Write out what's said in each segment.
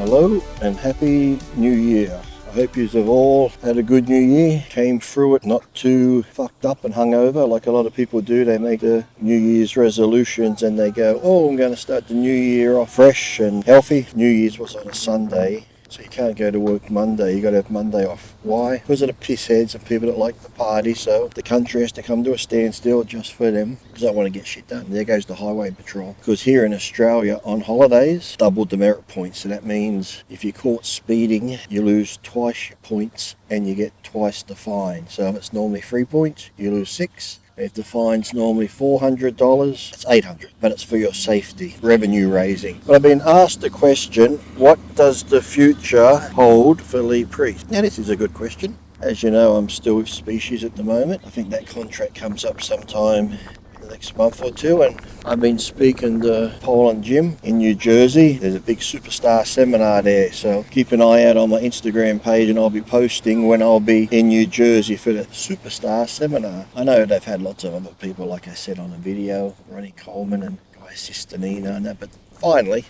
Hello and Happy New Year. I hope you have all had a good New Year, came through it not too fucked up and hungover like a lot of people do. They make the New Year's resolutions and they go, oh, I'm going to start the new year off fresh and healthy. New Year's was on a Sunday, so you can't go to work Monday. You got to have Monday off. Why? Because of the pissheads and people that like to party, so the country has to come to a standstill just for them because they want to get shit done. There goes the highway patrol. Because here in Australia on holidays, double demerit points. So that means if you're caught speeding, you lose twice your points and you get twice the fine. So if it's normally 3 points, you lose 6. If the fine's normally $400, it's $800, but it's for your safety, revenue raising. But I've been asked the question, what does the future hold for Lee Priest? Now this is a good question. As you know, I'm still with Species at the moment. I think that contract comes up sometime in the next month or two, and I've been speaking to Paul and Jim in New Jersey. There's a big superstar seminar there, so keep an eye out on my Instagram page and I'll be posting when I'll be in New Jersey for the superstar seminar. I know they've had lots of other people, like I said on the video, Ronnie Coleman and Guy Sistanina and that, but Finally,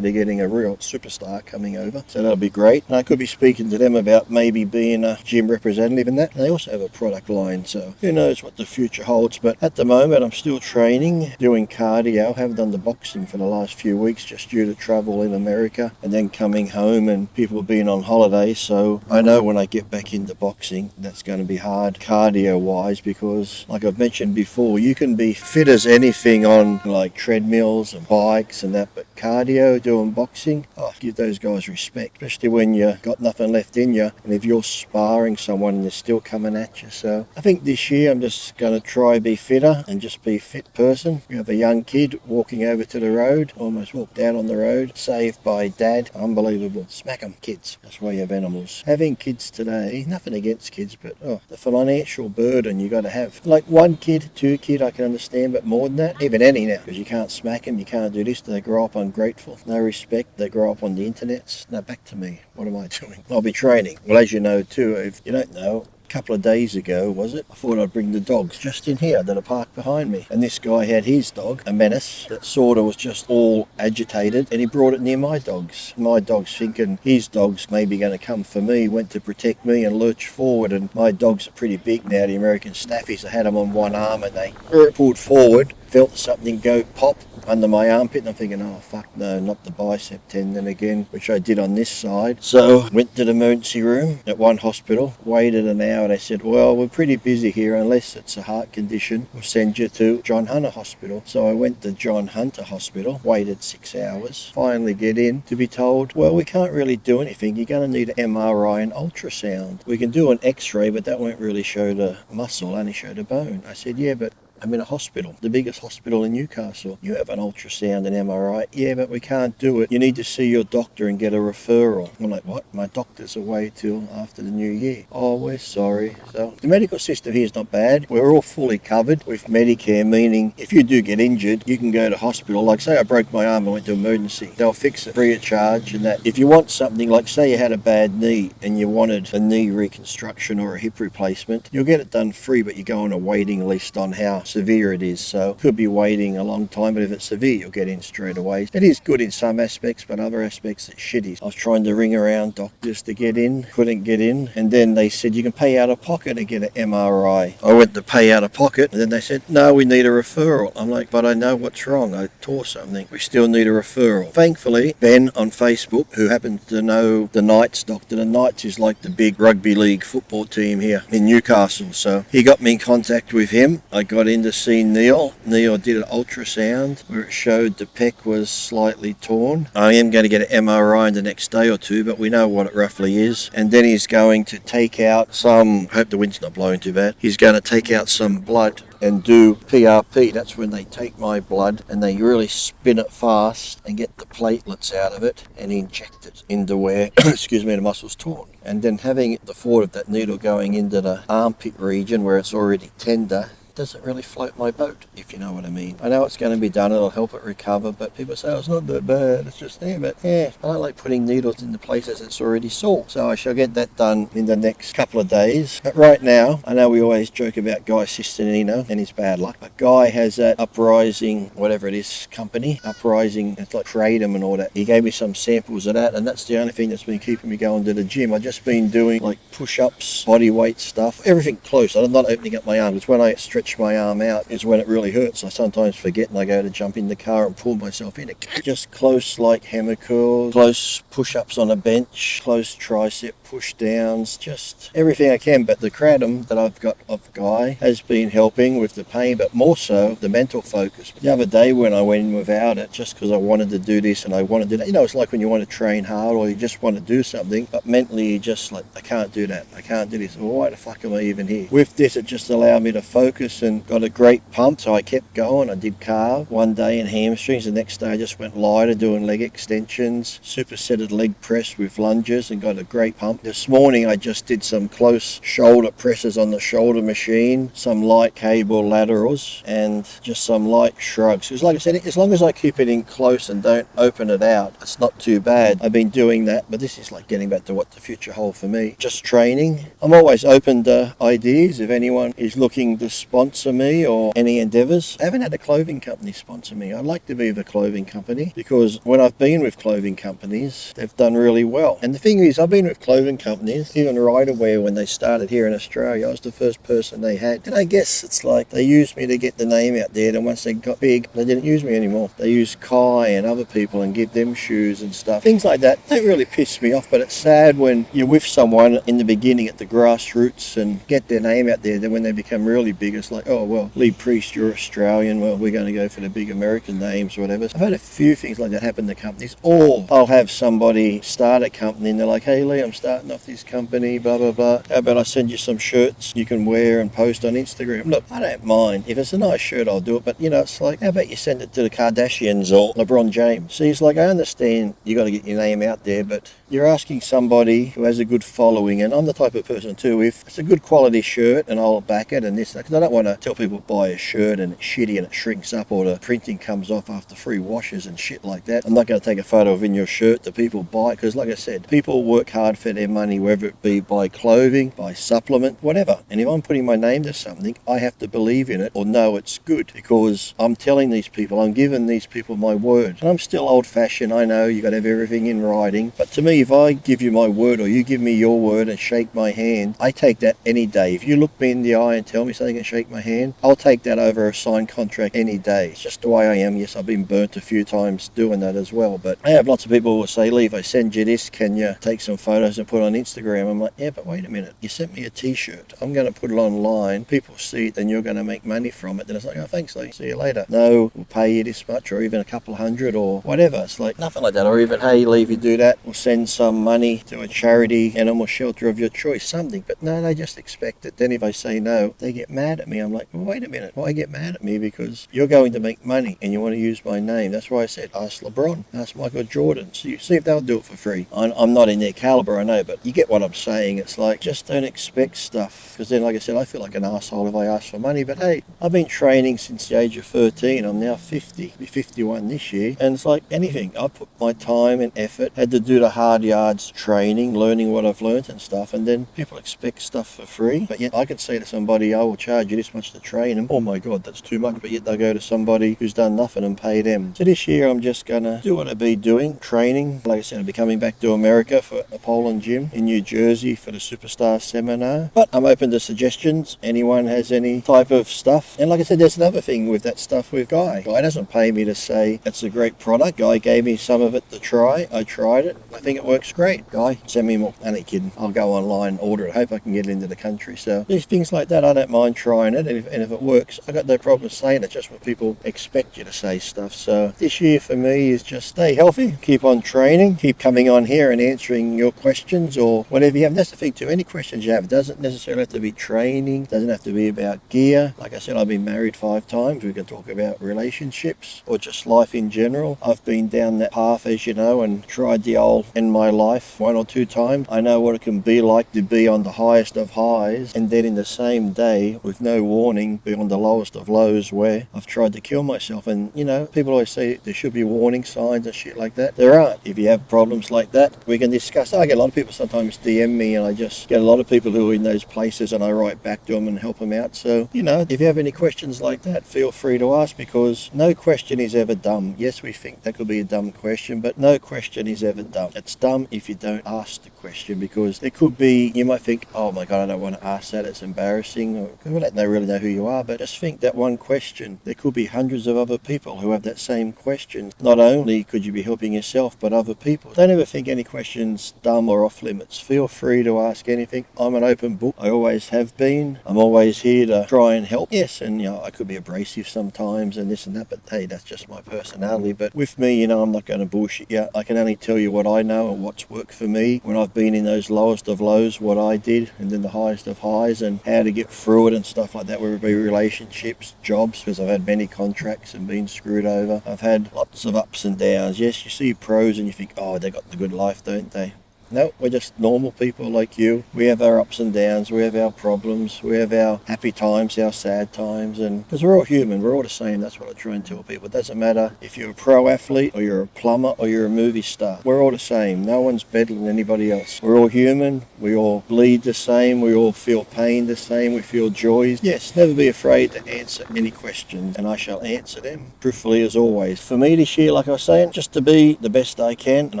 they're getting a real superstar coming over, so that'll be great. And I could be speaking to them about maybe being a gym representative in that. They also have a product line, so who knows what the future holds. But at the moment, I'm still training, doing cardio. I haven't done the boxing for the last few weeks, just due to travel in America and then coming home and people being on holiday. So I know when I get back into boxing, that's going to be hard cardio-wise because, like I've mentioned before, you can be fit as anything on like treadmills and bikes and that, but cardio, doing boxing, give those guys respect, especially when you got nothing left in you and if you're sparring someone and they're still coming at you. So I think this year I'm just going to try be fitter and just be a fit person. We have a young kid walking over to the road, almost walked out on the road, saved by dad. Unbelievable. Smack 'em, kids. That's why you have animals. Having kids today, nothing against kids, but the financial burden you got to have. Like 1 kid, 2 kid, I can understand, but more than that, even any now, because you can't smack them, you can't do this. They grow up ungrateful, no respect. They grow up on the internet. Now back to me. What am I doing? I'll be training. Well, as you know too, if you don't know, a couple of days ago, was it? I thought I'd bring the dogs just in here that are parked behind me. And this guy had his dog, a menace, that sort of was just all agitated, and he brought it near my dogs. My dog's thinking his dog's maybe going to come for me, went to protect me and lurched forward, and my dogs are pretty big now, the American Staffies. I had them on one arm and they pulled forward, felt something go pop under my armpit, and I'm thinking, oh fuck no, not the bicep tendon again, which I did on this side. So went to the emergency room at one hospital, waited an hour. They said, well, we're pretty busy here, unless it's a heart condition, we'll send you to John Hunter Hospital. So I went to John Hunter Hospital, waited 6 hours, finally get in to be told, well, we can't really do anything, you're going to need an MRI and ultrasound. We can do an x-ray, but that won't really show the muscle, only show the bone. I said, yeah, but I'm in a hospital, the biggest hospital in Newcastle. You have an ultrasound and MRI. Yeah, but we can't do it. You need to see your doctor and get a referral. I'm like, what? My doctor's away till after the new year. Oh, we're sorry. So the medical system here is not bad. We're all fully covered with Medicare, meaning if you do get injured, you can go to hospital. Like say I broke my arm and went to emergency. They'll fix it free of charge and that. If you want something, like say you had a bad knee and you wanted a knee reconstruction or a hip replacement, you'll get it done free, but you go on a waiting list on how severe it is. So could be waiting a long time, but if it's severe, you'll get in straight away. It is good in some aspects, but other aspects it's shitty. I was trying to ring around doctors to get in, couldn't get in, and then they said you can pay out of pocket to get an MRI. I went to pay out of pocket, and then they said, no, we need a referral. I'm like, but I know what's wrong. I tore something. We still need a referral. Thankfully, Ben on Facebook, who happens to know the Knights doctor, the Knights is like the big rugby league football team here in Newcastle, so he got me in contact with him. I got in to see Neil. Neil did an ultrasound where it showed the pec was slightly torn. I am going to get an MRI in the next day or two, but we know what it roughly is. And then he's going to take out some, I hope the wind's not blowing too bad, he's going to take out some blood and do PRP. That's when they take my blood and they really spin it fast and get the platelets out of it and inject it into where, excuse me, the muscle's torn. And then having the thought of that needle going into the armpit region where it's already tender, doesn't really float my boat, if you know what I mean. I know it's going to be done, it'll help it recover, but people say, oh, it's not that bad, it's just there. But yeah, I don't like putting needles into places it's already sore. So I shall get that done in the next couple of days. But right now, I know we always joke about Guy Sistinino and his bad luck, but Guy has that Uprising, whatever it is, company, Uprising, it's like Kratom and all that. He gave me some samples of that, and that's the only thing that's been keeping me going to the gym. I've just been doing like push-ups, body weight stuff, everything close. I'm not opening up my arm, because when I stretch my arm out is when it really hurts. I sometimes forget and I go to jump in the car and pull myself in. Just close like hammer curls, close push-ups on a bench, close tricep push downs, just everything I can. But the kratom that I've got off Guy has been helping with the pain, but more so the mental focus. The other day when I went in without it, just because I wanted to do this and I wanted to do that, you know, it's like when you want to train hard or you just want to do something, but mentally you just like, I can't do that, I can't do this. Well, why the fuck am I even here? With this, it just allowed me to focus and got a great pump, so I kept going. I did calf one day and hamstrings. The next day I just went lighter doing leg extensions, supersetted leg press with lunges and got a great pump. This morning I just did some close shoulder presses on the shoulder machine, some light cable laterals and just some light shrugs. Because like I said, as long as I keep it in close and don't open it out, it's not too bad. I've been doing that, but this is like getting back to what the future holds for me. Just training. I'm always open to ideas if anyone is looking to sponsor me or any endeavors. I haven't had a clothing company sponsor me. I'd like to be with a clothing company, because when I've been with clothing companies, they've done really well. And the thing is, I've been with clothing companies, even Riderwear, when they started here in Australia, I was the first person they had. And I guess it's like they used me to get the name out there, and once they got big, they didn't use me anymore. They used Kai and other people and give them shoes and stuff. Things like that, they really piss me off, but it's sad when you're with someone in the beginning at the grassroots and get their name out there, then when they become really big, it's like, oh, well, Lee Priest, you're Australian, well, we're going to go for the big American names or whatever. I've had a few things like that happen to companies. Or I'll have somebody start a company and they're like, hey Lee, I'm starting off this company, blah blah blah, how about I send you some shirts you can wear and post on Instagram? Look, I don't mind. If it's a nice shirt, I'll do it, but you know, it's like, how about you send it to the Kardashians or LeBron James? See, it's like, I understand you got to get your name out there, but you're asking somebody who has a good following, and I'm the type of person too, if it's a good quality shirt and I'll back it and this, because I don't want to tell people buy a shirt and it's shitty and it shrinks up or the printing comes off after 3 washes and shit like that. I'm not going to take a photo of in your shirt that people buy, because like I said, people work hard for their money, whether it be by clothing, by supplement, whatever. And if I'm putting my name to something, I have to believe in it or know it's good, because I'm telling these people, I'm giving these people my word. And I'm still old fashioned, I know you got to have everything in writing, but to me, if I give you my word or you give me your word and shake my hand, I take that any day. If you look me in the eye and tell me something and shake my hand, I'll take that over a signed contract any day. It's just the way I am. Yes, I've been burnt a few times doing that as well, but I have lots of people who will say, Lee, if I send you this, can you take some photos and put it on Instagram? I'm like, yeah, but wait a minute, you sent me a t-shirt, I'm going to put it online, people see it, then you're going to make money from it. Then it's like, oh, thanks Lee, see you later. No, we'll pay you this much, or even a couple hundred or whatever. It's like nothing like that. Or even, hey Lee, if you do that, we'll send some money to a charity, animal shelter of your choice, something. But no, they just expect it. Then if I say no, they get mad at me. I'm like, well, wait a minute, why get mad at me? Because you're going to make money and you want to use my name. That's why I said ask LeBron, ask Michael Jordan, see if they'll do it for free. I'm not in their caliber, I know, but you get what I'm saying. It's like, just don't expect stuff, because then, like I said, I feel like an asshole if I ask for money. But hey, I've been training since the age of 13. I'm now 50, I'll be 51 this year, and it's like anything, I put my time and effort, had to do the hard yards training, learning what I've learned and stuff, and then people expect stuff for free. But yet I could say to somebody, I will charge you this much to train, and oh my god, that's too much. But yet they'll go to somebody who's done nothing and pay them. So this year I'm just gonna do what I've been doing, training. Like I said, I'll be coming back to America for a Poland gym in New Jersey for the Superstar Seminar, but I'm open to suggestions. Anyone has any type of stuff. And like I said, there's another thing with that stuff with Guy doesn't pay me to say it's a great product. Guy gave me some of it to try. I tried it, I think it works great. Guy, send me more. I ain't kidding, I'll go online, order it, hope I can get it into the country. So there's things like that, I don't mind trying it, and if it works, I got no problem saying it. Just what people expect you to say stuff. So this year for me is just stay healthy, keep on training, keep coming on here and answering your questions or whatever you have. And that's the thing too, any questions you have, it doesn't necessarily have to be training, doesn't have to be about gear. Like I said, I've been married 5 times. We can talk about relationships or just life in general. I've been down that path, as you know, and tried the old in my life 1 or 2 times. I know what it can be like to be on the highest of highs and then in the same day with no warning, be on the lowest of lows where I've tried to kill myself. And, you know, people always say there should be warning signs and shit like that. There aren't. If you have problems like that, we can discuss. I get a lot of people sometimes DM me, and I just get a lot of people who are in those places, and I write back to them and help them out. So, you know, if you have any questions like that, feel free to ask, because no question is ever dumb. Yes, we think that could be a dumb question, but no question is ever dumb. It's dumb if you don't ask the question, because it could be, you might think, oh my God, I don't want to ask that, it's embarrassing, or we don't really know who you are. But just think that one question, there could be hundreds of other people who have that same question. Not only could you be helping yourself, but other people. Don't ever think any question's dumb or off limits. Feel free to ask anything. I'm an open book. I always have been. I'm always here to try and help. Yes, and you know, I could be abrasive sometimes and this and that, but hey, that's just my personality. But with me, you know, I'm not going to bullshit you. I can only tell you what I know and what's worked for me when I've been in those lowest of lows, what I did, and then the highest of highs, and how to get through it and stuff like that, whether it be relationships, jobs, because I've had many contracts and been screwed over. I've had lots of ups and downs. Yes, you see pros and you think, oh, they got the good life, don't they? No, we're just normal people like you. We have our ups and downs, we have our problems, we have our happy times, our sad times, and because we're all human, we're all the same. That's what I try and tell people. It doesn't matter if you're a pro athlete or you're a plumber or you're a movie star. We're all the same. No one's better than anybody else. We're all human. We all bleed the same. We all feel pain the same. We feel joys. Yes, never be afraid to answer any questions, and I shall answer them truthfully as always. For me this year, like I was saying, just to be the best I can, and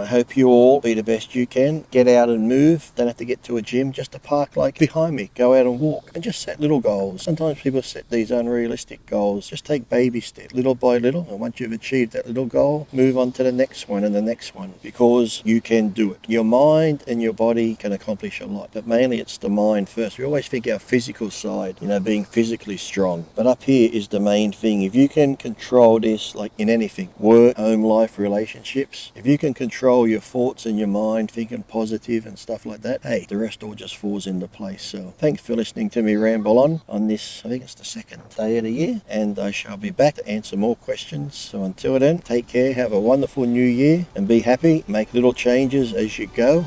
I hope you all be the best you can. Get out and move. Don't have to get to a gym. Just a park like behind me. Go out and walk and just set little goals. Sometimes people set these unrealistic goals. Just take baby steps, little by little, and once you've achieved that little goal, move on to the next one and the next one, because you can do it. Your mind and your body can accomplish a lot, but mainly it's the mind first. We always think our physical side, you know, being physically strong, but up here is the main thing. If you can control this, like in anything, work, home life, relationships, if you can control your thoughts and your mind, thinking positive and stuff like that, hey, the rest all just falls into place. So thanks for listening to me ramble on this, I think it's the second day of the year, and I shall be back to answer more questions. So until then, take care, have a wonderful new year, and be happy. Make little changes as you go.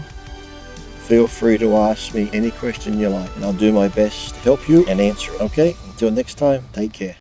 Feel free to ask me any question you like, and I'll do my best to help you and answer it. Okay, until next time, take care.